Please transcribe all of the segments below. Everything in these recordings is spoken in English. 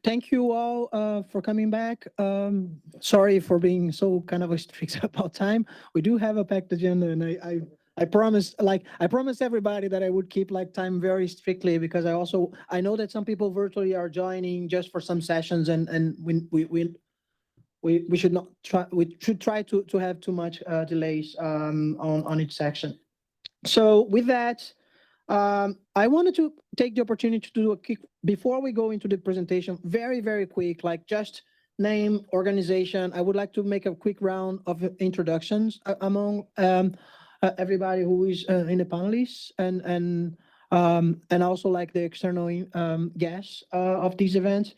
Thank you all for coming back. Sorry for being so kind of strict about time. We do have a packed agenda, and I promised everybody that I would keep like time very strictly, because I know that some people virtually are joining just for some sessions, and we should not try. We should try to have too much delays on each section. So with that, I wanted to take the opportunity to do a quick, before we go into the presentation, very, very quick, like just name, organization. I would like to make a quick round of introductions among everybody who is in the panelists, and also like the external guests of these events.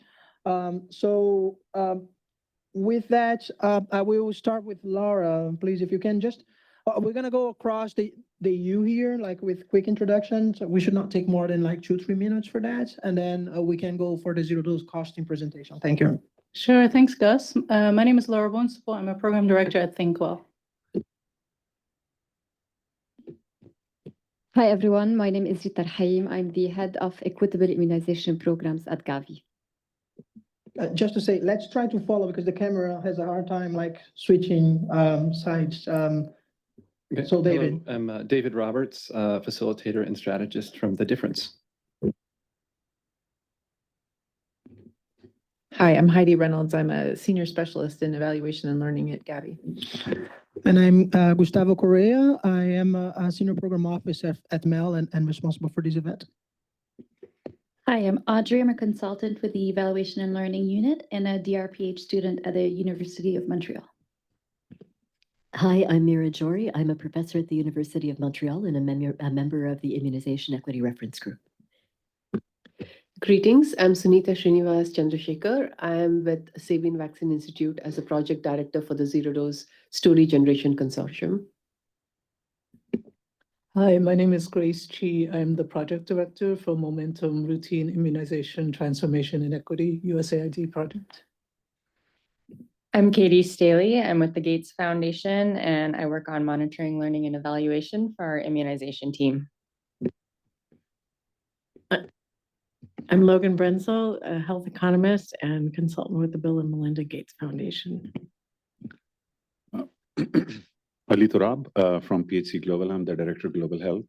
With that, I will start with Laura. Please, if you can just, we're gonna go across the U here, like with quick introductions. We should not take more than like 2-3 minutes for that, and then we can go for the zero dose costing presentation. Thank you. Sure, thanks, Gus. My name is Laura Bonsipo. I'm a program director at ThinkWell. Hi, everyone. My name is Rita Haim. I'm the head of equitable immunization programs at Gavi. Just to say, let's try to follow, because the camera has a hard time like switching sides. Okay. So David. Hello, I'm David Roberts, facilitator and strategist from The Difference. Hi, I'm Heidi Reynolds. I'm a senior specialist in evaluation and learning at Gavi. And I'm Gustavo Correa. I am a senior program officer at MEL and responsible for this event. Hi, I'm Audrey. I'm a consultant with the Evaluation and Learning Unit and a DRPH student at the University of Montreal. Hi, I'm Mira Jory. I'm a professor at the University of Montreal and a member of the Immunization Equity Reference Group. Greetings, I'm Sunita Srinivas Chandrasekhar. I am with Sabin Vaccine Institute as a project director for the Zero Dose Story Generation Consortium. Hi, my name is Grace Chi. I'm the project director for Momentum Routine Immunization Transformation and Equity USAID project. I'm Katie Staley. I'm with the Gates Foundation, and I work on monitoring, learning, and evaluation for our immunization team. I'm Logan Brenzel, a health economist and consultant with the Bill and Melinda Gates Foundation. Ali Turab from PHC Global. I'm the Director of Global Health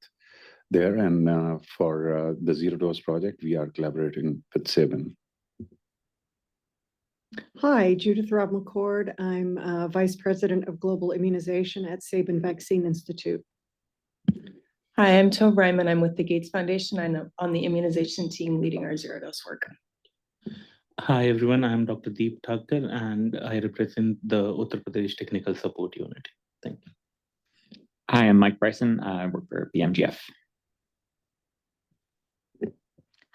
there. And for the Zero Dose Project, we are collaborating with Sabin. Hi, Judith Rob McCord. I'm Vice President of Global Immunization at Sabin Vaccine Institute. Hi, I'm Tove Ryman. I'm with the Gates Foundation. I'm on the immunization team leading our zero dose work. Hi, everyone. I'm Dr. Deep Thakkar, and I represent the Uttar Pradesh Technical Support Unit. Thank you. Hi, I'm Mike Bryson. I work for BMGF.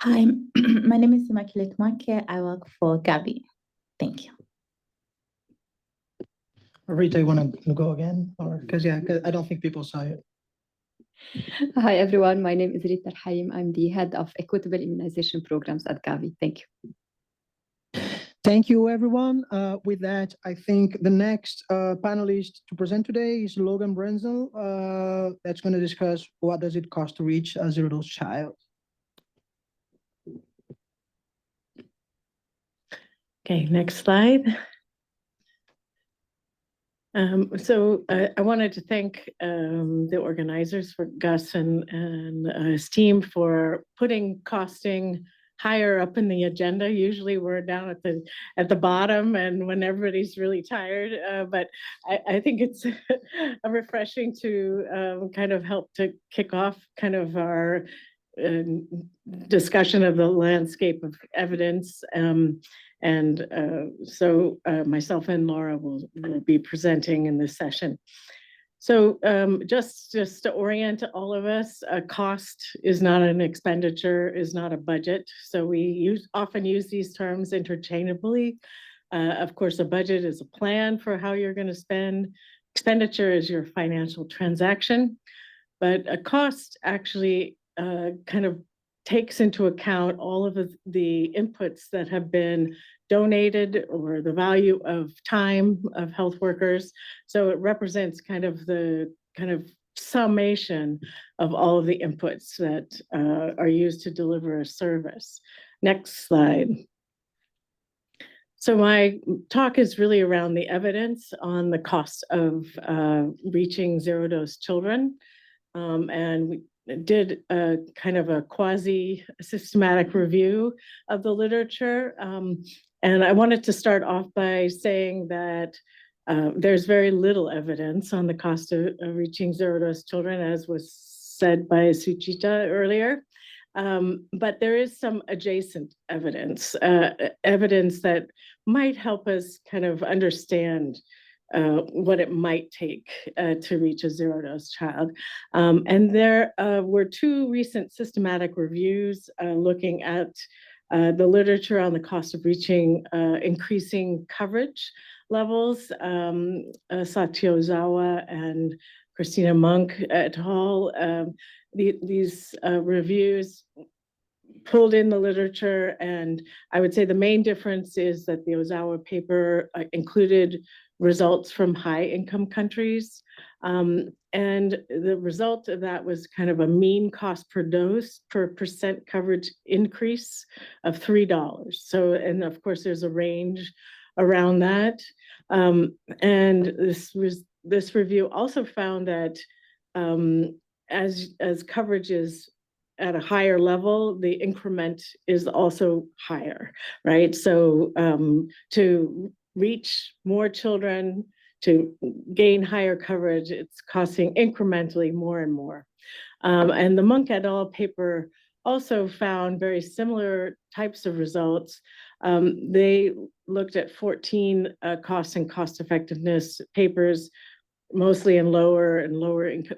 Hi, my name is Immaculate Make. I work for Gavi. Thank you. Rita, you want to go again? Or because I don't think people saw it. Hi, everyone. My name is Rita Haim. I'm the head of equitable immunization programs at Gavi. Thank you. Thank you, everyone. With that, I think the next panelist to present today is Logan Brenzel. That's going to discuss what does it cost to reach a zero-dose child. Okay, next slide. I wanted to thank the organizers, for Gus and his team, for putting costing higher up in the agenda. Usually we're down at the bottom and when everybody's really tired, but I think it's refreshing to kind of help to kick off kind of our discussion of the landscape of evidence. So myself and Laura will be presenting in this session. So just to orient all of us, a cost is not an expenditure, is not a budget. So we often use these terms interchangeably. Of course, a budget is a plan for how you're going to spend. Expenditure is your financial transaction. But a cost actually kind of takes into account all of the inputs that have been donated or the value of time of health workers. So it represents kind of the summation of all of the inputs that are used to deliver a service. Next slide. So my talk is really around the evidence on the cost of reaching zero-dose children. And we did a kind of a quasi-systematic review of the literature. And I wanted to start off by saying that there's very little evidence on the cost of reaching zero-dose children, as was said by Suchita earlier. But there is some adjacent evidence, evidence that might help us kind of understand what it might take to reach a zero-dose child. And there were two recent systematic reviews looking at the literature on the cost of reaching increasing coverage levels. Satyozawa and Christina Monk et al. These reviews pulled in the literature, and I would say the main difference is that the Ozawa paper included results from high-income countries, and the result of that was kind of a mean cost per dose per percent coverage increase of $3. So, and of course, there's a range around that, and this review also found that as coverage is at a higher level, the increment is also higher, right? So to reach more children, to gain higher coverage, it's costing incrementally more and more. And the Monk et al. Paper also found very similar types of results. They looked at 14 cost and cost effectiveness papers, mostly in lower and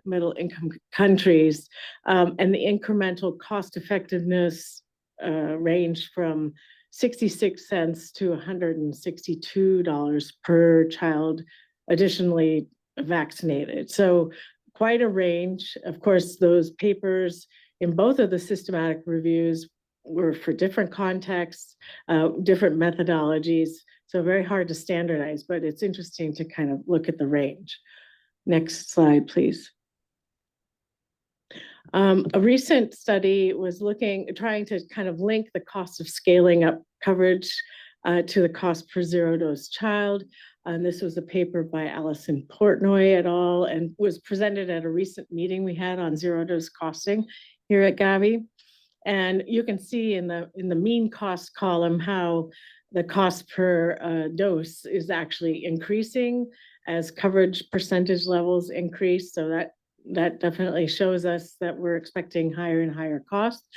middle income countries. And the incremental cost effectiveness ranged from 66 cents to $162 per child additionally vaccinated. So quite a range. Of course, those papers in both of the systematic reviews were for different contexts, different methodologies. So very hard to standardize, but it's interesting to kind of look at the range. Next slide, please. A recent study was trying to kind of link the cost of scaling up coverage to the cost per zero-dose child. And this was a paper by Alison Portnoy et al. And was presented at a recent meeting we had on zero-dose costing here at Gavi. And you can see in the mean cost column how the cost per dose is actually increasing as coverage percentage levels increase. So that definitely shows us that we're expecting higher and higher costs.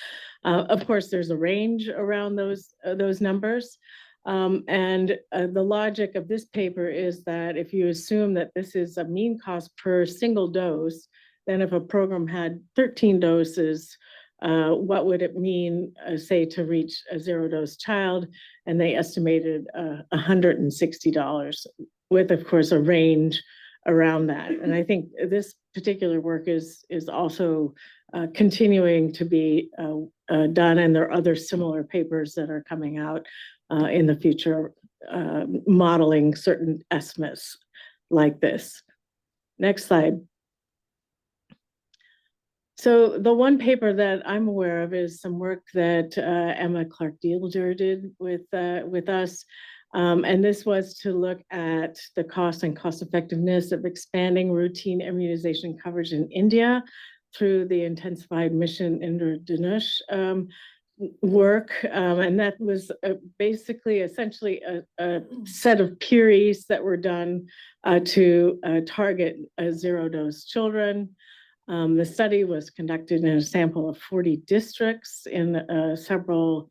Of course, there's a range around those numbers. And the logic of this paper is that if you assume that this is a mean cost per single dose, then if a program had 13 doses, what would it mean, say, to reach a zero-dose child? And they estimated $160 with, of course, a range around that. And I think this particular work is also continuing to be done, and there are other similar papers that are coming out in the future modeling certain estimates like this. Next slide. So the one paper that I'm aware of is some work that Emma Clark-Dielder did with us. And this was to look at the cost and cost effectiveness of expanding routine immunization coverage in India through the intensified mission Indradhanush work. And that was basically essentially a set of peeries that were done to target zero-dose children. The study was conducted in a sample of 40 districts in several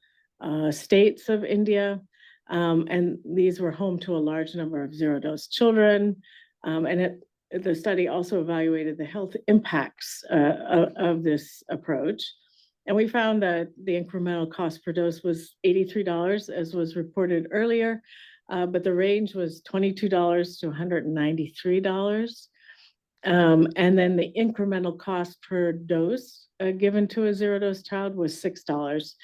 states of India. And these were home to a large number of zero-dose children. And the study also evaluated the health impacts of this approach. And we found that the incremental cost per dose was $83, as was reported earlier, but the range was $22 to $193. And then the incremental cost per dose given to a zero-dose child was $6.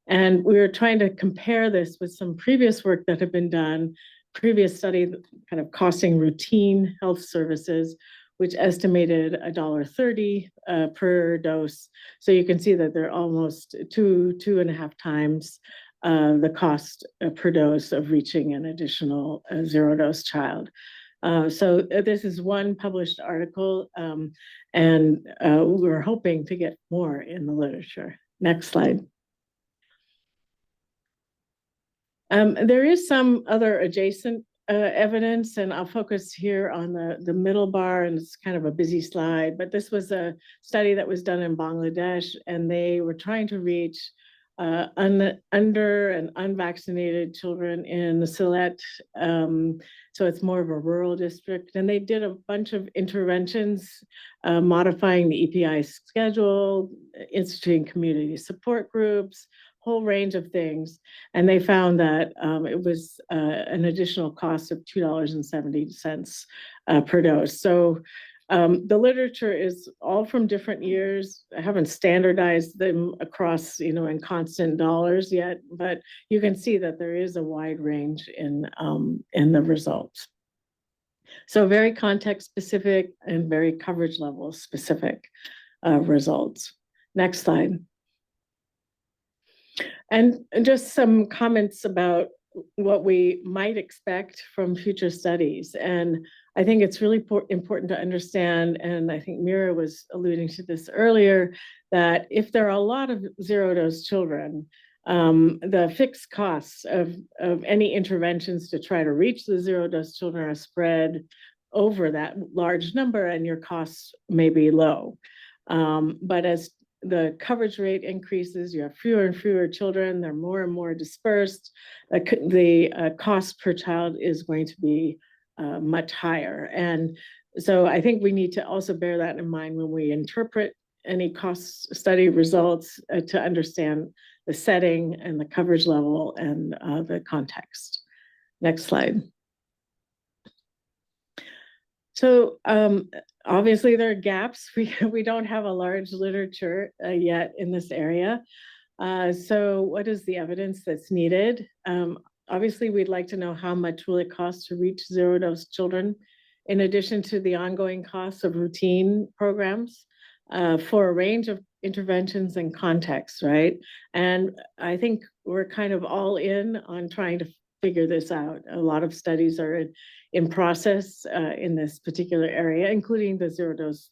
And we were trying to compare this with some previous work that had been done, previous study kind of costing routine health services, which estimated $1.30 per dose. So you can see that they're almost two and a half times the cost per dose of reaching an additional zero-dose child. So this is one published article, and we're hoping to get more in the literature. Next slide. There is some other adjacent evidence, and I'll focus here on the middle bar, and it's kind of a busy slide, but this was a study that was done in Bangladesh, and they were trying to reach under and unvaccinated children in the Sylhet, so it's more of a rural district, and they did a bunch of interventions, modifying the EPI schedule, instituting community support groups, whole range of things, and they found that it was an additional cost of $2.70 per dose. So the literature is all from different years. I haven't standardized them across, in constant dollars yet, but you can see that there is a wide range in the results. So very context specific and very coverage level specific results. Next slide. And just some comments about what we might expect from future studies. And I think it's really important to understand, and I think Mira was alluding to this earlier, that if there are a lot of zero-dose children, the fixed costs of any interventions to try to reach the zero-dose children are spread over that large number, and your costs may be low. But as the coverage rate increases, you have fewer and fewer children, they're more and more dispersed, the cost per child is going to be much higher. And so I think we need to also bear that in mind when we interpret any cost study results, to understand the setting and the coverage level and the context. Next slide. So obviously there are gaps. We don't have a large literature yet in this area. So what is the evidence that's needed? Obviously, we'd like to know how much will it cost to reach zero-dose children, in addition to the ongoing costs of routine programs for a range of interventions and contexts, right? And I think we're kind of all in on trying to figure this out. A lot of studies are in process in this particular area, including the zero-dose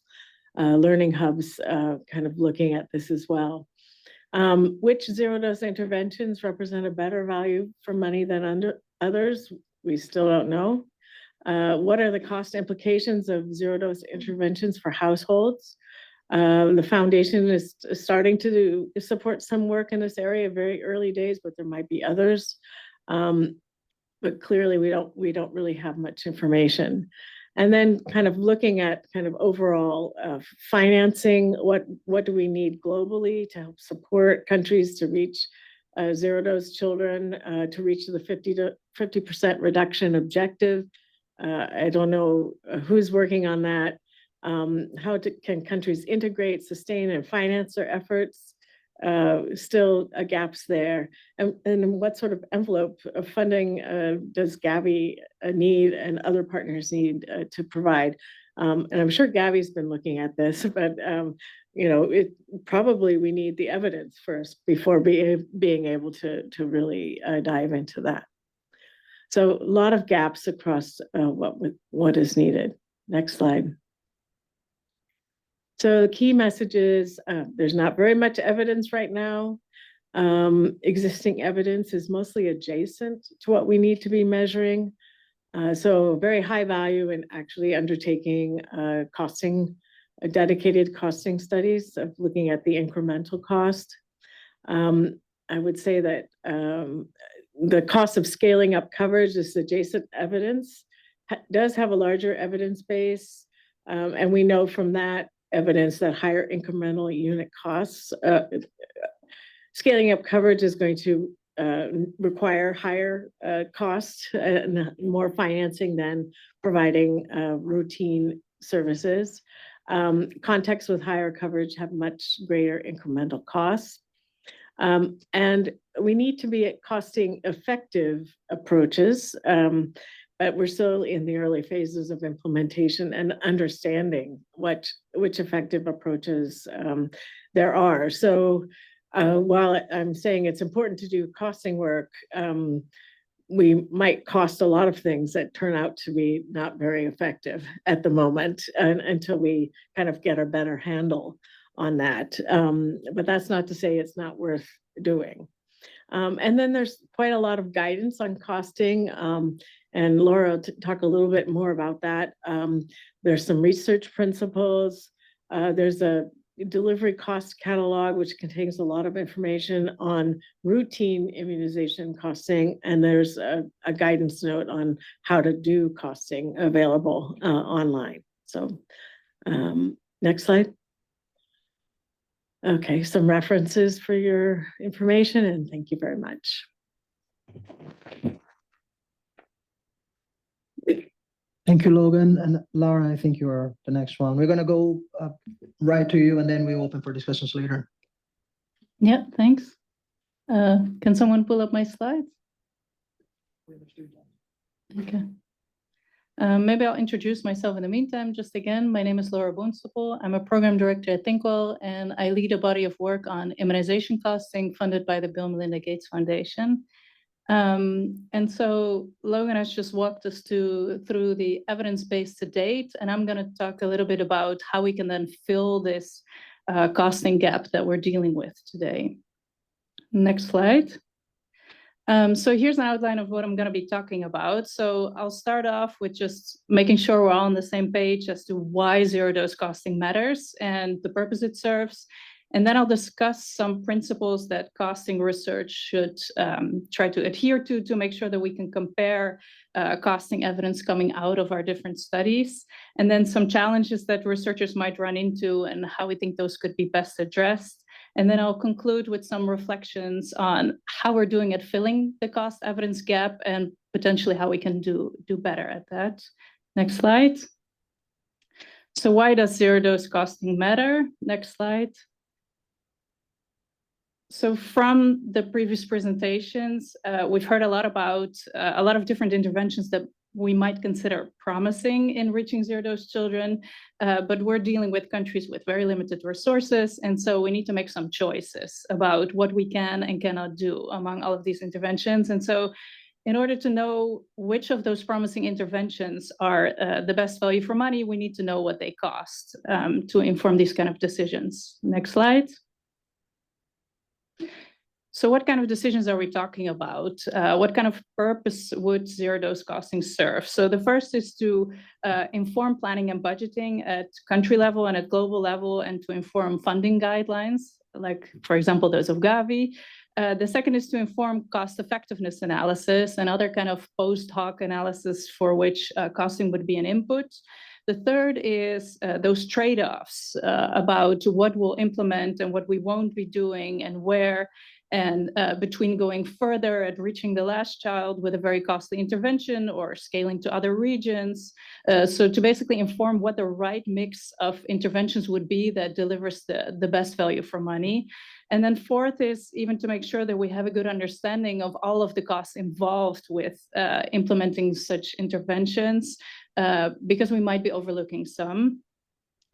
learning hubs kind of looking at this as well. Which zero-dose interventions represent a better value for money than others? We still don't know. What are the cost implications of zero-dose interventions for households? The foundation is starting to support some work in this area, very early days, but there might be others. But clearly we don't really have much information. And then kind of looking at kind of overall financing, what do we need globally to help support countries to reach zero-dose children, to reach the 50% reduction objective? I don't know who's working on that. Can countries integrate, sustain, and finance their efforts? Still gaps there. And what sort of envelope of funding does Gavi need and other partners need to provide? And I'm sure Gavi's been looking at this, but probably we need the evidence first before being able to really dive into that. So a lot of gaps across what is needed. Next slide. So the key message is there's not very much evidence right now. Existing evidence is mostly adjacent to what we need to be measuring. So very high value in actually undertaking dedicated costing studies of looking at the incremental cost. I would say that the cost of scaling up coverage, this adjacent evidence, does have a larger evidence base. And we know from that evidence that higher incremental unit costs, scaling up coverage is going to require higher costs and more financing than providing routine services. Contexts with higher coverage have much greater incremental costs. And we need to be at costing effective approaches, but we're still in the early phases of implementation and understanding which effective approaches there are. So while I'm saying it's important to do costing work, we might cost a lot of things that turn out to be not very effective at the moment until we kind of get a better handle on that. But that's not to say it's not worth doing. And then there's quite a lot of guidance on costing, and Laura will talk a little bit more about that. There's some research principles. There's a delivery cost catalog, which contains a lot of information on routine immunization costing, and there's a guidance note on how to do costing available online. So next slide. Okay, some references for your information, and thank you very much. Thank you, Logan. And Laura, I think you're the next one. We're going to go right to you, and then we open for discussions later. Yeah, thanks. Can someone pull up my slides? Okay. Maybe I'll introduce myself in the meantime. Just again, my name is Laura Boonstapel. I'm a program director at ThinkWell, and I lead a body of work on immunization costing funded by the Bill and Melinda Gates Foundation. And so Logan has just walked us through the evidence base to date, and I'm going to talk a little bit about how we can then fill this costing gap that we're dealing with today. Next slide. So here's an outline of what I'm going to be talking about. So I'll start off with just making sure we're all on the same page as to why zero-dose costing matters and the purpose it serves. And then I'll discuss some principles that costing research should try to adhere to make sure that we can compare costing evidence coming out of our different studies, and then some challenges that researchers might run into and how we think those could be best addressed. And then I'll conclude with some reflections on how we're doing at filling the cost evidence gap and potentially how we can do better at that. Next slide. So why does zero-dose costing matter? Next slide. So from the previous presentations, we've heard a lot about a lot of different interventions that we might consider promising in reaching zero-dose children, but we're dealing with countries with very limited resources, and so we need to make some choices about what we can and cannot do among all of these interventions. And so in order to know which of those promising interventions are the best value for money, we need to know what they cost to inform these kind of decisions. Next slide. So what kind of decisions are we talking about? What kind of purpose would zero-dose costing serve? So the first is to inform planning and budgeting at country level and at global level, and to inform funding guidelines, like, for example, those of Gavi. The second is to inform cost effectiveness analysis and other kind of post hoc analysis for which costing would be an input. The third is those trade-offs about what we'll implement and what we won't be doing and where, and between going further at reaching the last child with a very costly intervention or scaling to other regions. So to basically inform what the right mix of interventions would be that delivers the best value for money. And then fourth is even to make sure that we have a good understanding of all of the costs involved with implementing such interventions, because we might be overlooking some.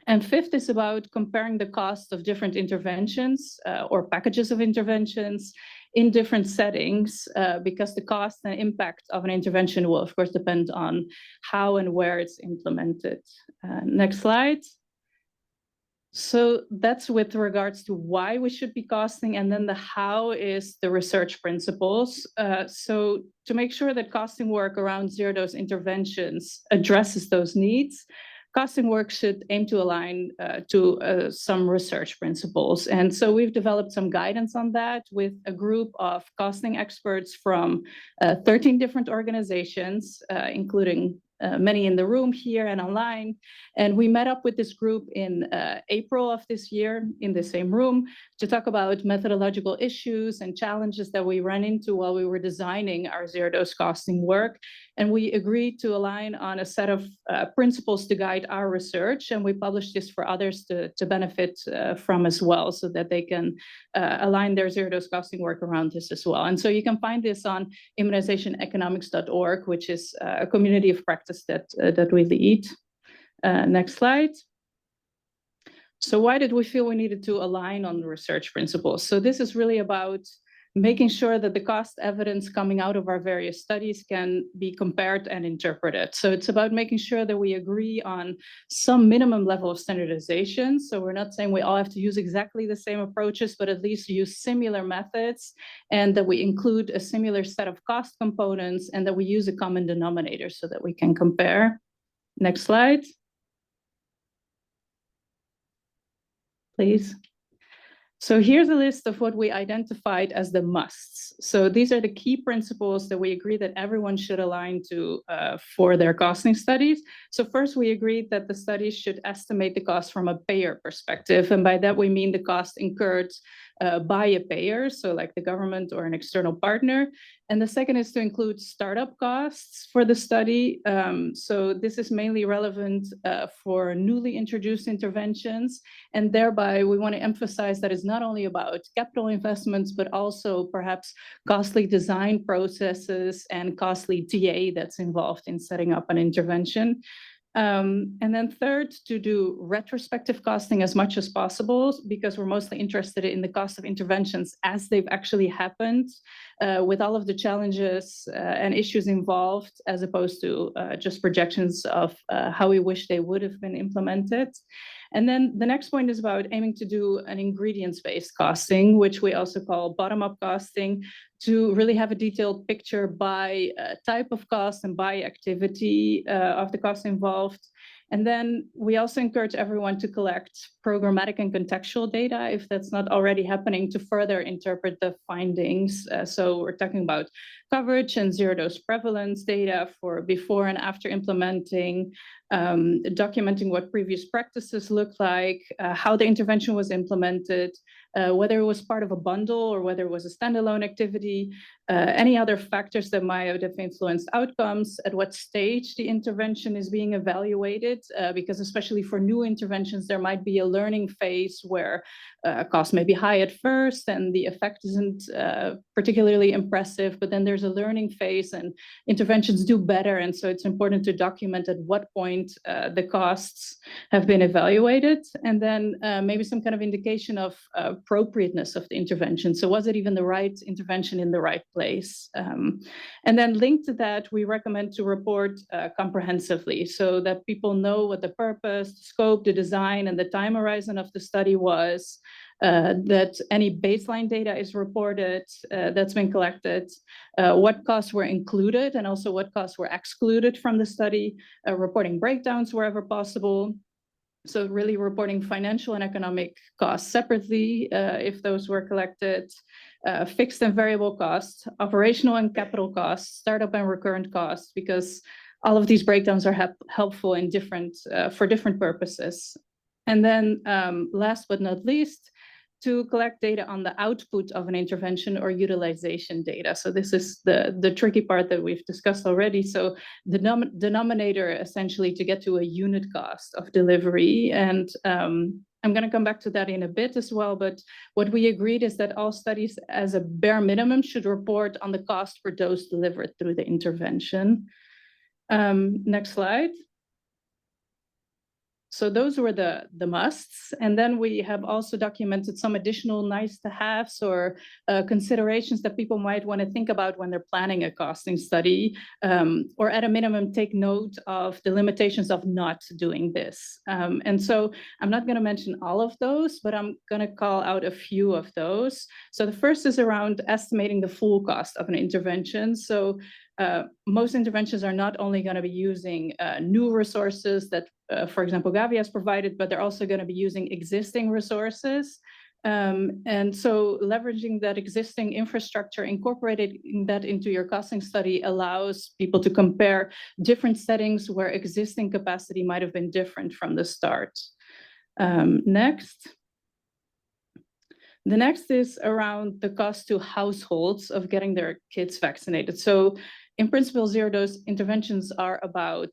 And fifth is about comparing the cost of different interventions or packages of interventions in different settings, because the cost and impact of an intervention will, of course, depend on how and where it's implemented. Next slide. So that's with regards to why we should be costing, and then the how is the research principles. So to make sure that costing work around zero-dose interventions addresses those needs, costing work should aim to align to some research principles. And so we've developed some guidance on that with a group of costing experts from 13 different organizations, including many in the room here and online. And we met up with this group in April of this year in the same room to talk about methodological issues and challenges that we ran into while we were designing our zero-dose costing work. And we agreed to align on a set of principles to guide our research. And we published this for others to benefit from as well, so that they can align their zero-dose costing work around this as well. And so you can find this on immunizationeconomics.org, which is a community of practice that we lead. Next slide. So why did we feel we needed to align on the research principles? So this is really about making sure that the cost evidence coming out of our various studies can be compared and interpreted. So it's about making sure that we agree on some minimum level of standardization. So we're not saying we all have to use exactly the same approaches, but at least use similar methods, and that we include a similar set of cost components, and that we use a common denominator so that we can compare. Next slide, please. So here's a list of what we identified as the musts. So these are the key principles that we agree that everyone should align to for their costing studies. So first, we agreed that the studies should estimate the cost from a payer perspective. And by that, we mean the cost incurred by a payer, so like the government or an external partner. And the second is to include startup costs for the study. So this is mainly relevant for newly introduced interventions. And thereby, we want to emphasize that it's not only about capital investments, but also perhaps costly design processes and costly TA that's involved in setting up an intervention. And then third, to do retrospective costing as much as possible, because we're mostly interested in the cost of interventions as they've actually happened, with all of the challenges and issues involved, as opposed to just projections of how we wish they would have been implemented. And then the next point is about aiming to do an ingredients-based costing, which we also call bottom-up costing, to really have a detailed picture by type of cost and by activity of the cost involved. And then we also encourage everyone to collect programmatic and contextual data, if that's not already happening, to further interpret the findings. So we're talking about coverage and zero-dose prevalence data for before and after implementing, documenting what previous practices look like, how the intervention was implemented, whether it was part of a bundle or whether it was a standalone activity, any other factors that might have influenced outcomes, at what stage the intervention is being evaluated, because especially for new interventions, there might be a learning phase where cost may be high at first and the effect isn't particularly impressive, but then there's a learning phase and interventions do better. And so it's important to document at what point the costs have been evaluated, and then maybe some kind of indication of appropriateness of the intervention. So was it even the right intervention in the right place? And then linked to that, we recommend to report comprehensively so that people know what the purpose, the scope, the design, and the time horizon of the study was, that any baseline data is reported that's been collected, what costs were included and also what costs were excluded from the study, reporting breakdowns wherever possible. So really reporting financial and economic costs separately, if those were collected, fixed and variable costs, operational and capital costs, startup and recurrent costs, because all of these breakdowns are helpful in different for different purposes. And then last but not least, to collect data on the output of an intervention or utilization data. So this is the tricky part that we've discussed already. So the denominator essentially to get to a unit cost of delivery. And I'm going to come back to that in a bit as well. But what we agreed is that all studies as a bare minimum should report on the cost per dose delivered through the intervention. Next slide. So those were the musts. And then we have also documented some additional nice to haves or considerations that people might want to think about when they're planning a costing study, or at a minimum, take note of the limitations of not doing this. And so I'm not going to mention all of those, but I'm going to call out a few of those. So the first is around estimating the full cost of an intervention. So most interventions are not only going to be using new resources that, for example, Gavi has provided, but they're also going to be using existing resources. And so leveraging that existing infrastructure, incorporating that into your costing study allows people to compare different settings where existing capacity might have been different from the start. Next. The next is around the cost to households of getting their kids vaccinated. So in principle, zero-dose interventions are about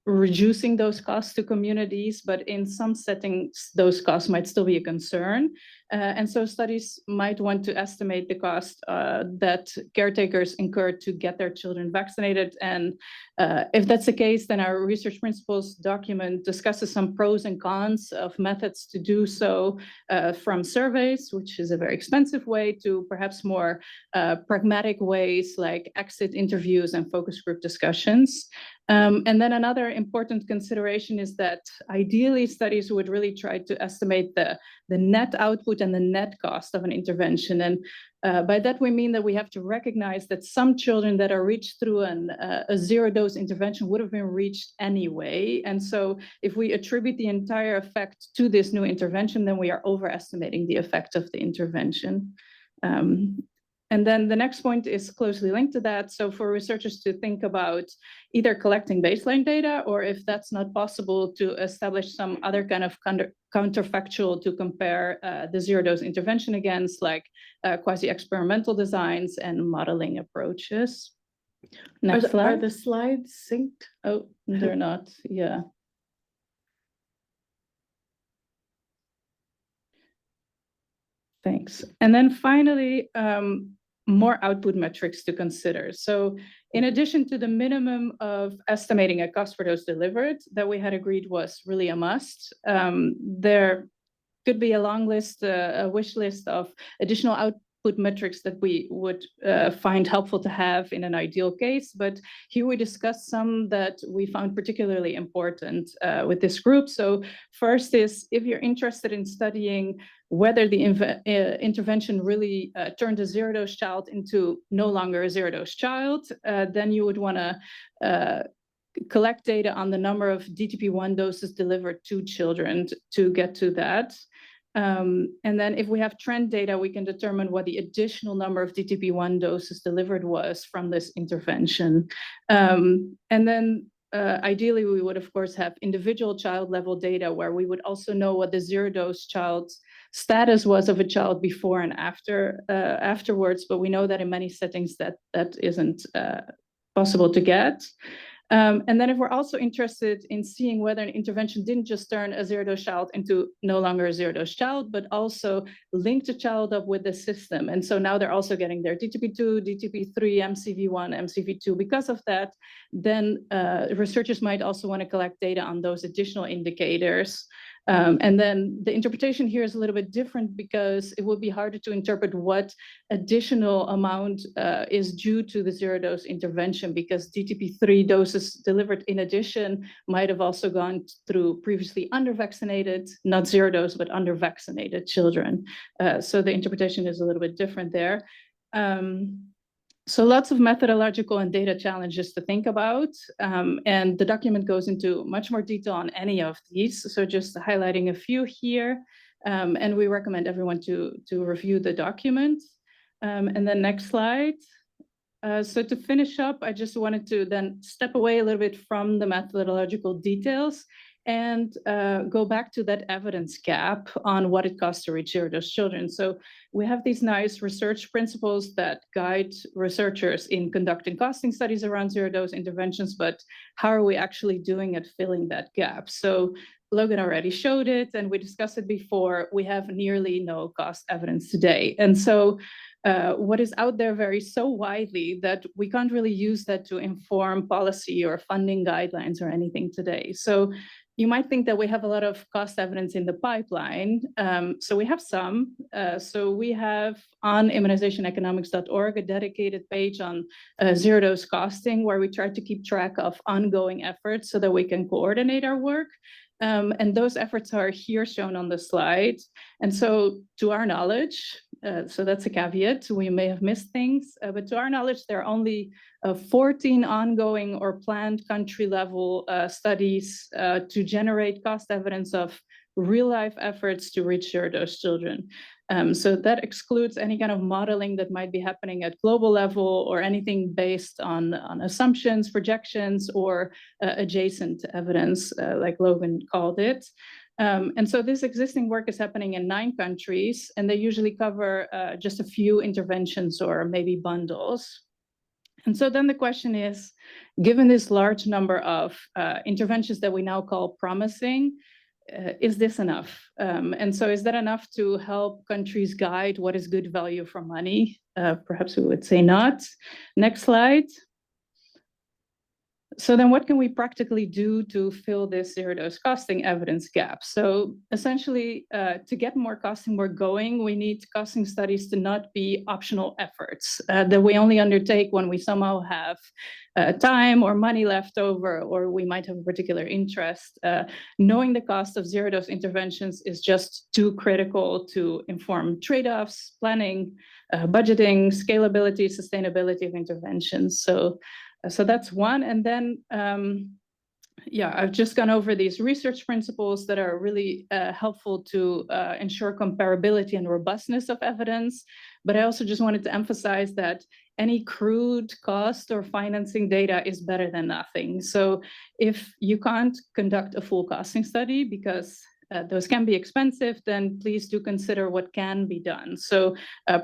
reducing those costs to communities, but in some settings, those costs might still be a concern. And so studies might want to estimate the cost that caretakers incur to get their children vaccinated. And if that's the case, then our research principles document discusses some pros and cons of methods to do so, from surveys, which is a very expensive way, to perhaps more pragmatic ways like exit interviews and focus group discussions. And then another important consideration is that ideally studies would really try to estimate the net output and the net cost of an intervention. And by that, we mean that we have to recognize that some children that are reached through a zero-dose intervention would have been reached anyway. And so if we attribute the entire effect to this new intervention, then we are overestimating the effect of the intervention. And then the next point is closely linked to that. So for researchers to think about either collecting baseline data, or if that's not possible, to establish some other kind of counterfactual to compare the zero-dose intervention against, like quasi-experimental designs and modeling approaches. Next slide. Are the slides synced? Oh, they're not, yeah. Thanks. And then finally, more output metrics to consider. So in addition to the minimum of estimating a cost per dose delivered that we had agreed was really a must, there could be a long list, a wish list of additional output metrics that we would find helpful to have in an ideal case. But here we discussed some that we found particularly important with this group. So first is, if you're interested in studying whether the intervention really turned a zero-dose child into no longer a zero-dose child, then you would want to collect data on the number of DTP1 doses delivered to children to get to that. And then if we have trend data, we can determine what the additional number of DTP1 doses delivered was from this intervention. And then ideally, we would, of course, have individual child level data where we would also know what the zero-dose child's status was of a child before and afterwards. But we know that in many settings that isn't possible to get. And then if we're also interested in seeing whether an intervention didn't just turn a zero-dose child into no longer a zero-dose child, but also linked the child up with the system. And so now they're also getting their DTP2, DTP3, MCV1, MCV2 because of that, then researchers might also want to collect data on those additional indicators. And then the interpretation here is a little bit different because it would be harder to interpret what additional amount is due to the zero-dose intervention, because DTP3 doses delivered in addition might have also gone through previously under-vaccinated, not zero-dose, but under-vaccinated children. So the interpretation is a little bit different there. So lots of methodological and data challenges to think about. And the document goes into much more detail on any of these. So just highlighting a few here. And we recommend everyone to review the document. And then next slide. So to finish up, I just wanted to then step away a little bit from the methodological details and go back to that evidence gap on what it costs to reach zero-dose children. So we have these nice research principles that guide researchers in conducting costing studies around zero-dose interventions, but how are we actually doing at filling that gap? So Logan already showed it, and we discussed it before. We have nearly no cost evidence today. And so what is out there varies so widely that we can't really use that to inform policy or funding guidelines or anything today. So you might think that we have a lot of cost evidence in the pipeline. So we have some. So we have on immunizationeconomics.org a dedicated page on zero-dose costing, where we try to keep track of ongoing efforts so that we can coordinate our work. And those efforts are here shown on the slide. And so to our knowledge, so that's a caveat, we may have missed things, but to our knowledge, there are only 14 ongoing or planned country level studies to generate cost evidence of real life efforts to reach zero-dose children. So that excludes any kind of modeling that might be happening at global level or anything based on assumptions, projections, or adjacent evidence, like Logan called it. And so this existing work is happening in 9 countries, and they usually cover just a few interventions or maybe bundles. And so then the question is, given this large number of interventions that we now call promising, is this enough? And so is that enough to help countries guide what is good value for money? Perhaps we would say not. Next slide. So then what can we practically do to fill this zero-dose costing evidence gap? So essentially, to get more costing work going, we need costing studies to not be optional efforts that we only undertake when we somehow have time or money left over, or we might have a particular interest. Knowing the cost of zero-dose interventions is just too critical to inform trade-offs, planning, budgeting, scalability, sustainability of interventions. So that's one. And then, yeah, I've just gone over these research principles that are really helpful to ensure comparability and robustness of evidence. But I also just wanted to emphasize that any crude cost or financing data is better than nothing. So if you can't conduct a full costing study because those can be expensive, then please do consider what can be done. So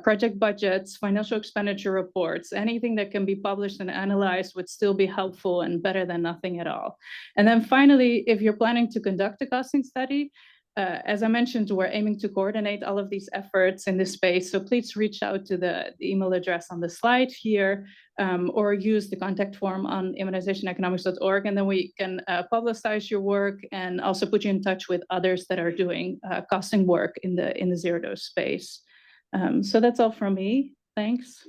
project budgets, financial expenditure reports, anything that can be published and analyzed would still be helpful and better than nothing at all. And then finally, if you're planning to conduct a costing study, as I mentioned, we're aiming to coordinate all of these efforts in this space. So please reach out to the email address on the slide here, or use the contact form on immunizationeconomics.org, and then we can publicize your work and also put you in touch with others that are doing costing work in the zero-dose space. So that's all from me. Thanks.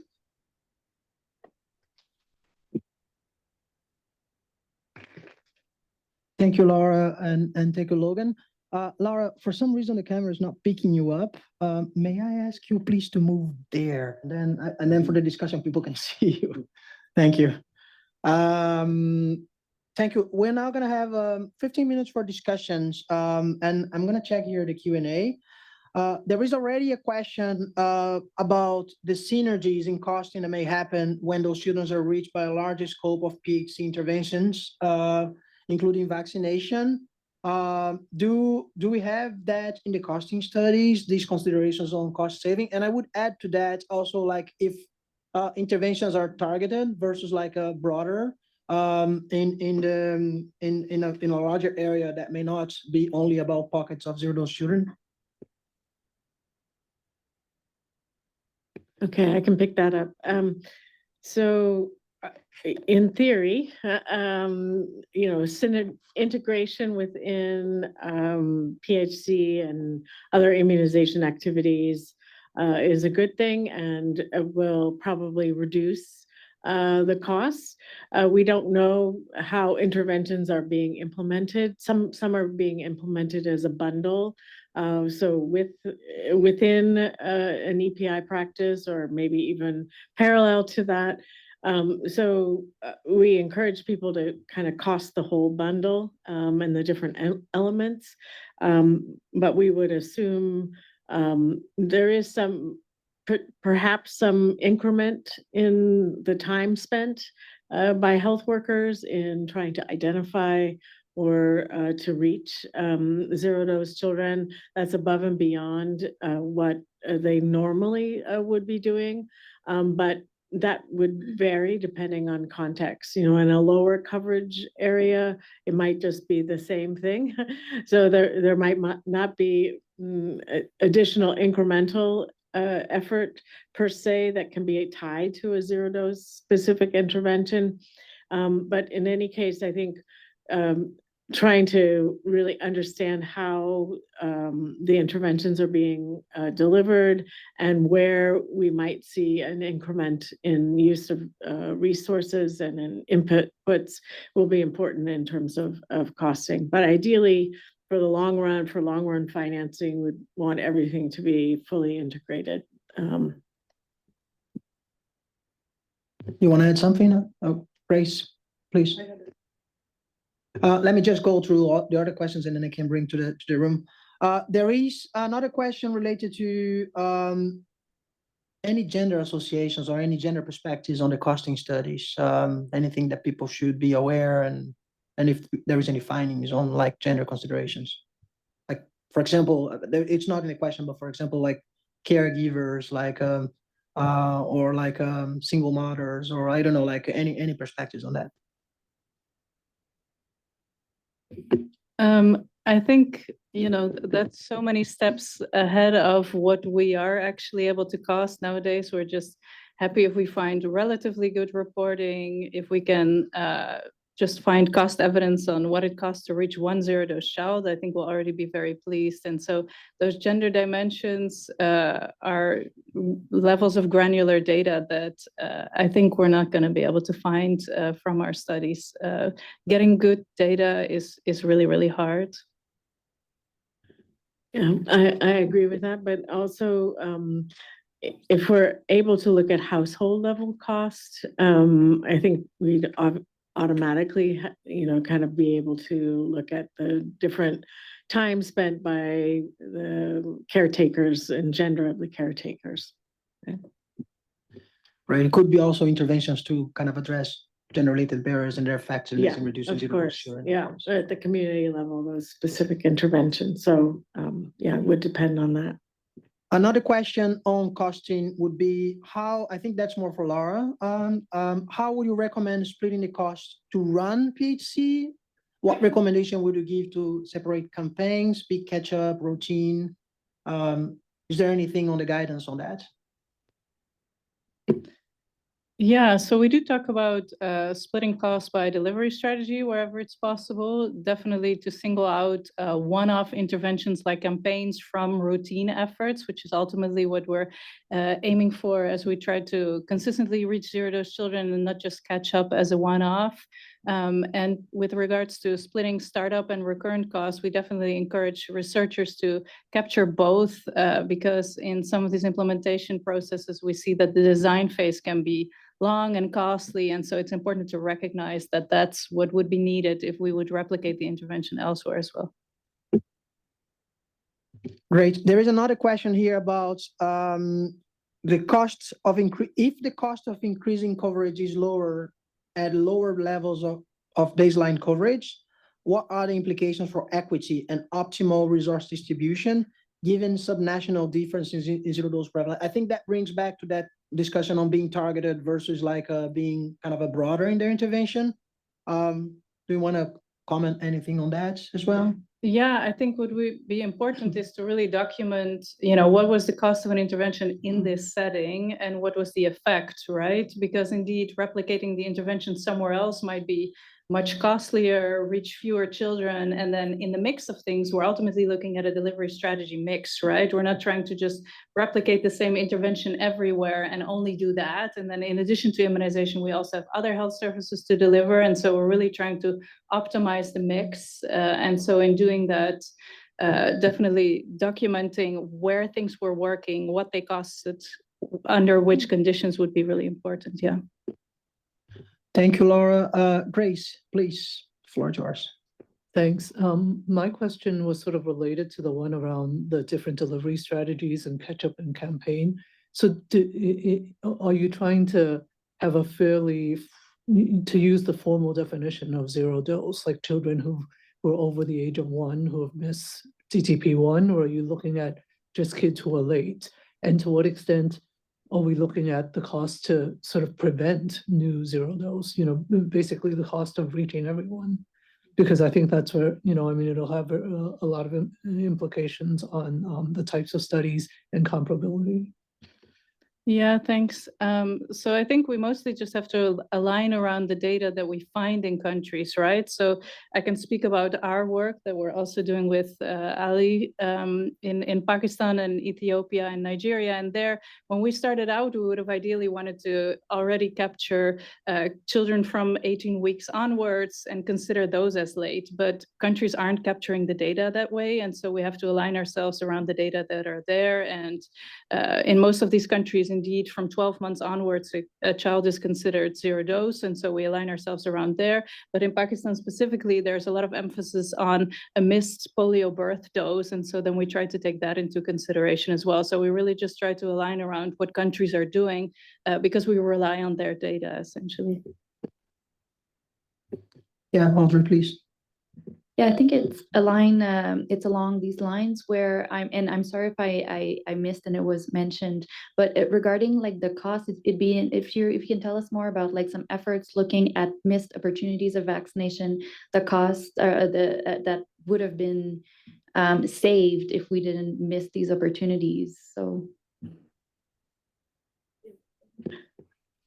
Thank you, Laura, and thank you, Logan. Laura, for some reason the camera is not picking you up. May I ask you please to move there, and then for the discussion people can see you. Thank you. Thank you. We're now gonna have 15 minutes for discussions, and I'm gonna check here the Q&A. There is already a question about the synergies in costing that may happen when those students are reached by a larger scope of PHC interventions, including vaccination. Do we have that in the costing studies, these considerations on cost saving? And I would add to that also, like, if interventions are targeted versus like a broader in a larger area that may not be only about pockets of zero-dose children. Okay, I can pick that up. So in theory, integration within PHC and other immunization activities is a good thing and will probably reduce the costs. We don't know how interventions are being implemented. Some are being implemented as a bundle. So within an EPI practice, or maybe even parallel to that. So we encourage people to kind of cost the whole bundle and the different elements. But we would assume there is perhaps some increment in the time spent by health workers in trying to identify or to reach zero-dose children. That's above and beyond what they normally would be doing. But that would vary depending on context. In a lower coverage area, it might just be the same thing. So there might not be additional incremental effort per se that can be tied to a zero-dose specific intervention. But in any case, I think trying to really understand how the interventions are being delivered and where we might see an increment in use of resources and in inputs will be important in terms of costing. But ideally, for the long run, for long-run financing, we'd want everything to be fully integrated. You want to add something? Oh, Grace, please. Let me just go through all the other questions and then I can bring to the room. There is another question related to any gender associations or any gender perspectives on the costing studies. Anything that people should be aware, and if there is any findings on like gender considerations. Like, for example, it's not in the question, but for example, like caregivers, like or like single mothers, or I don't know, like any perspectives on that. I think, that's so many steps ahead of what we are actually able to cost nowadays. We're just happy if we find relatively good reporting, if we can just find cost evidence on what it costs to reach 1 zero-dose child, I think we'll already be very pleased. And so those gender dimensions are levels of granular data that I think we're not going to be able to find from our studies. Getting good data is really, really hard. Yeah, I agree with that, but also if we're able to look at household level cost, I think we'd automatically, kind of be able to look at the different time spent by the caretakers and gender of the caretakers. Right. It could be also interventions to kind of address gender-related barriers and their effectiveness Yeah, in reducing of zero-dose course. children. Yeah, at the community level, those specific interventions. So, yeah, it would depend on that. Another question on costing would be how, I think that's more for Laura. How would you recommend splitting the cost to run PHC? What recommendation would you give to separate campaigns, big catch-up, routine? Is there anything on the guidance on that? Yeah, so we do talk about splitting costs by delivery strategy wherever it's possible, definitely to single out one-off interventions like campaigns from routine efforts, which is ultimately what we're aiming for as we try to consistently reach zero-dose children and not just catch up as a one-off. And with regards to splitting startup and recurrent costs, we definitely encourage researchers to capture both because in some of these implementation processes, we see that the design phase can be long and costly. And so it's important to recognize that that's what would be needed if we would replicate the intervention elsewhere as well. Great. There is another question here about the costs of if the cost of increasing coverage is lower at lower levels of baseline coverage, what are the implications for equity and optimal resource distribution given subnational differences in zero-dose prevalence? I think that brings back to that discussion on being targeted versus like being kind of a broader in their intervention. Do you want to comment anything on that as well? Yeah, I think what would be important is to really document, what was the cost of an intervention in this setting and what was the effect, right? Because indeed, replicating the intervention somewhere else might be much costlier, reach fewer children. And then in the mix of things, we're ultimately looking at a delivery strategy mix, right? We're not trying to just replicate the same intervention everywhere and only do that. And then in addition to immunization, we also have other health services to deliver. And so we're really trying to optimize the mix. And so in doing that, definitely documenting where things were working, what they costed, under which conditions would be really important. Yeah. Thank you, Laura. Grace, please, floor is yours. Thanks. My question was sort of related to the one around the different delivery strategies and catch-up and campaign. So are you trying to have a to use the formal definition of zero dose, like children who were over the age of 1 who have missed DTP1, or are you looking at just kids who are late? And to what extent are we looking at the cost to sort of prevent new zero dose, basically the cost of reaching everyone? Because I think that's where, it'll have a lot of implications on the types of studies and comparability. Yeah, thanks. So I think we mostly just have to align around the data that we find in countries, right? So I can speak about our work that we're also doing with Ali in Pakistan and Ethiopia and Nigeria. And there, when we started out, we would have ideally wanted to already capture children from 18 weeks onwards and consider those as late. But countries aren't capturing the data that way. And so we have to align ourselves around the data that are there. And in most of these countries, indeed, from 12 months onwards, a child is considered zero dose. And so we align ourselves around there. But in Pakistan specifically, there's a lot of emphasis on a missed polio birth dose. And so then we try to take that into consideration as well. So we really just try to align around what countries are doing because we rely on their data, essentially. Yeah, Audrey, please. Yeah, I think it's it's along these lines where I'm sorry if I missed and it was mentioned, but regarding like the cost, if you can tell us more about like some efforts looking at missed opportunities of vaccination, the cost that would have been saved if we didn't miss these opportunities. So.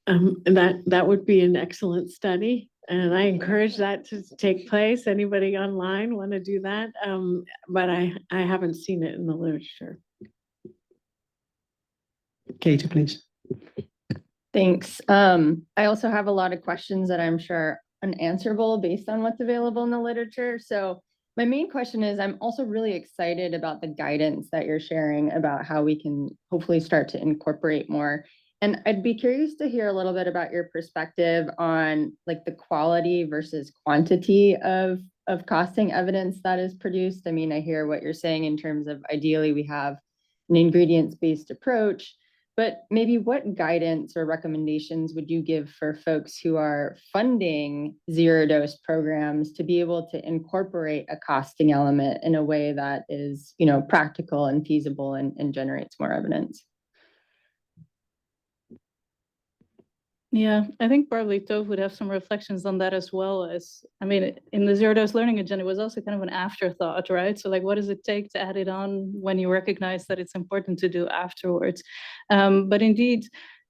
That would be an excellent study, and I encourage that to take place. Anybody online want to do that? But I haven't seen it in the literature. Katie, please. Thanks. I also have a lot of questions that I'm sure unanswerable based on what's available in the literature. So my main question is, I'm also really excited about the guidance that you're sharing about how we can hopefully start to incorporate more. And I'd be curious to hear a little bit about your perspective on like the quality versus quantity of costing evidence that is produced. I mean, I hear what you're saying in terms of ideally we have an ingredients-based approach, but maybe what guidance or recommendations would you give for folks who are funding zero-dose programs to be able to incorporate a costing element in a way that is, you know, practical and feasible and generates more evidence? Yeah, I think probably Tove would have some reflections on that as well. As I mean, in the zero-dose learning agenda, it was also kind of an afterthought, right? So like, what does it take to add it on when you recognize that it's important to do afterwards? But indeed,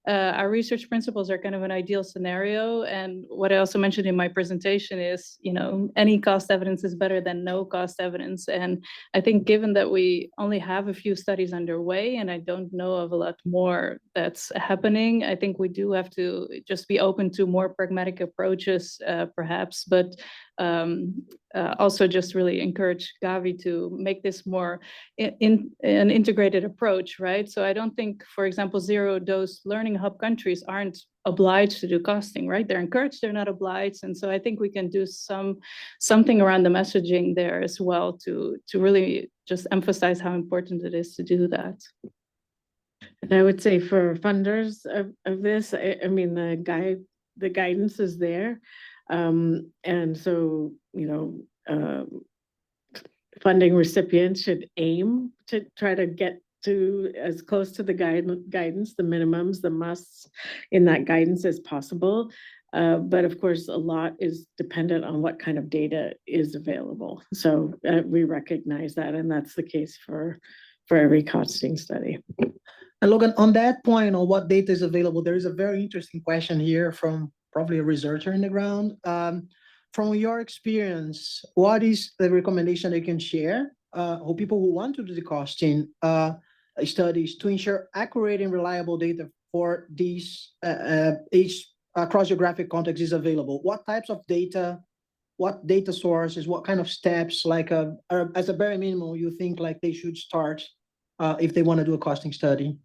our research principles are kind of an ideal scenario. And what I also mentioned in my presentation is, you know, any cost evidence is better than no cost evidence. And I think given that we only have a few studies underway, and I don't know of a lot more that's happening, I think we do have to just be open to more pragmatic approaches, perhaps, but also just really encourage Gavi to make this more in an integrated approach, right? So I don't think, for example, zero-dose learning hub countries aren't obliged to do costing, right? They're encouraged, they're not obliged. And so I think we can do something around the messaging there as well to really just emphasize how important it is to do that. And I would say for funders of this, I mean, the guidance is there. And so, you know, funding recipients should aim to try to get to as close to the guidance, the minimums, the musts in that guidance as possible. But of course, a lot is dependent on what kind of data is available. So we recognize that, and that's the case for every costing study. And Logan, on that point, on what data is available, there is a very interesting question here from probably a researcher in the ground. From your experience, what is the recommendation you can share for people who want to do the costing studies to ensure accurate and reliable data for these each cross-geographic context is available? What types of data, what data sources, what kind of steps, like as a bare minimum, you think like they should start if they want to do a costing study?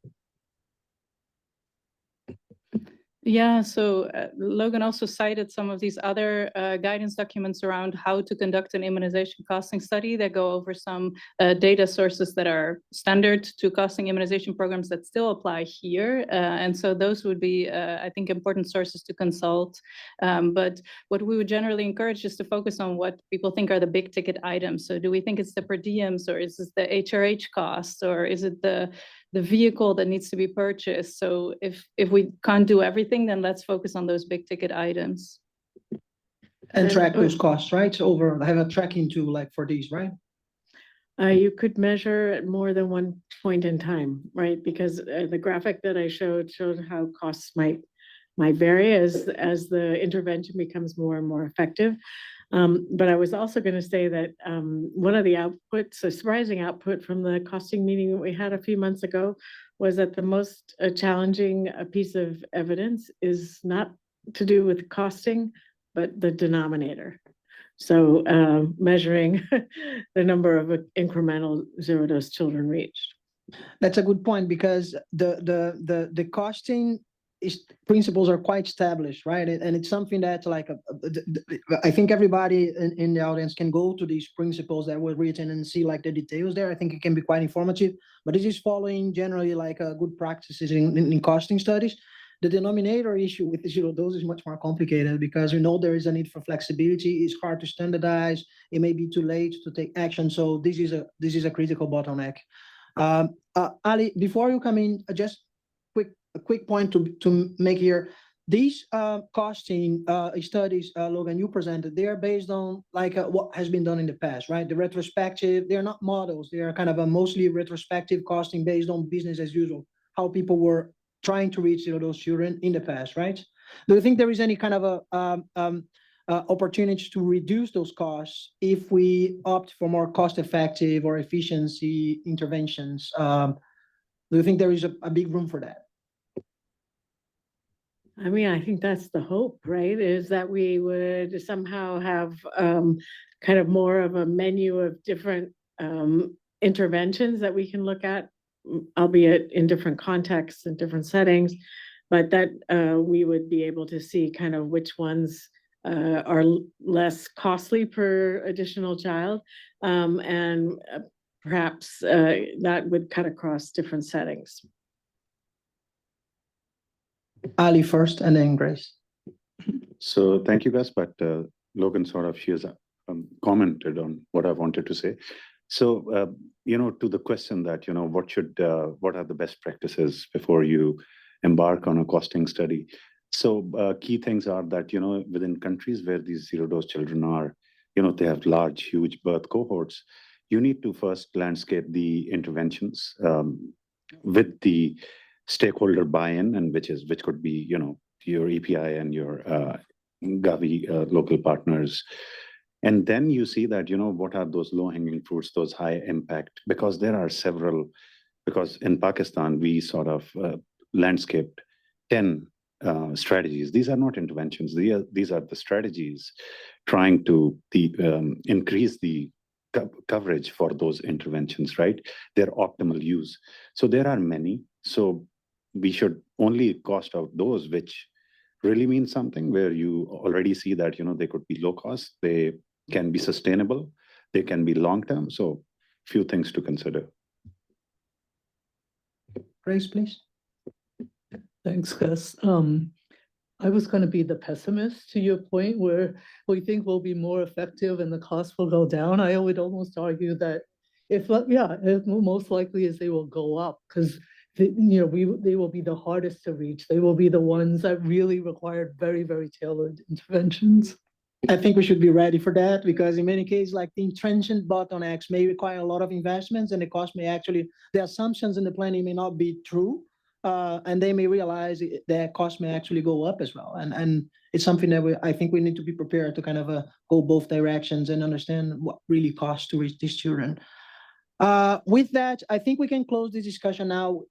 Yeah, so Logan also cited some of these other guidance documents around how to conduct an immunization costing study that go over some data sources that are standard to costing immunization programs that still apply here. And so those would be, I think, important sources to consult. But what we would generally encourage is to focus on what people think are the big ticket items. So do we think it's the per diems, or is it the HRH costs, or is it the vehicle that needs to be purchased? So if we can't do everything, then let's focus on those big ticket items. And track those costs, right? So have a tracking tool like for these, right? You could measure at more than one point in time, right? Because the graphic that I showed how costs might vary as the intervention becomes more and more effective. But I was also going to say that one of the outputs, a surprising output from the costing meeting that we had a few months ago, was that the most challenging piece of evidence is not to do with costing, but the denominator. So measuring the number of incremental zero-dose children reached. That's a good point, because the costing principles are quite established, right? And it's something that, like, I think everybody in the audience can go to these principles that were written and see like the details there. I think it can be quite informative, but this is following generally like good practices in costing studies. The denominator issue with the zero dose is much more complicated, because we know there is a need for flexibility. It's hard to standardize. It may be too late to take action. So this is a critical bottleneck. Ali, before you come in, just a quick point to make here. these costing studies, Logan, you presented, they are based on like what has been done in the past, right? The retrospective, they're not models. They are kind of a mostly retrospective costing based on business as usual, how people were trying to reach those children in the past, right? Do you think there is any kind of a opportunity to reduce those costs if we opt for more cost-effective or efficiency interventions? Do you think there is a big room for that? I mean, I think that's the hope, right? Is that we would somehow have kind of more of a menu of different interventions that we can look at, albeit in different contexts and different settings, but that we would be able to see kind of which ones are less costly per additional child, and perhaps that would cut across different settings. Ali first and then Grace. So thank you, guys. But Logan she has commented on what I wanted to say. So, to the question that, what are the best practices before you embark on a costing study? So key things are that, within countries where these zero-dose children are, they have large, huge birth cohorts, you need to first landscape the interventions with the stakeholder buy-in, and which could be, your EPI and your Gavi local partners. And then you see that, what are those low-hanging fruits, those high impact, because there are several, because in Pakistan, we sort of landscaped 10 strategies. These are not interventions. These are the strategies trying to increase the coverage for those interventions, right? Their optimal use. So there are many. So we should only cost out those which really mean something, where you already see that, they could be low cost, they can be sustainable, they can be long-term. So few things to consider. Grace, please. Thanks, Gus. I was going to be the pessimist to your point where we think we'll be more effective and the cost will go down. I would almost argue that it most likely is they will go up, because they will be the hardest to reach. They will be the ones that really require very, very tailored interventions. I think we should be ready for that, because in many cases, like the intrinsic bottlenecks may require a lot of investments, and the cost may actually, the assumptions in the planning may not be true. And they may realize that cost may actually go up as well. And it's something that I think we need to be prepared to kind of go both directions and understand what really costs to reach these children. With that, I think we can close this discussion now.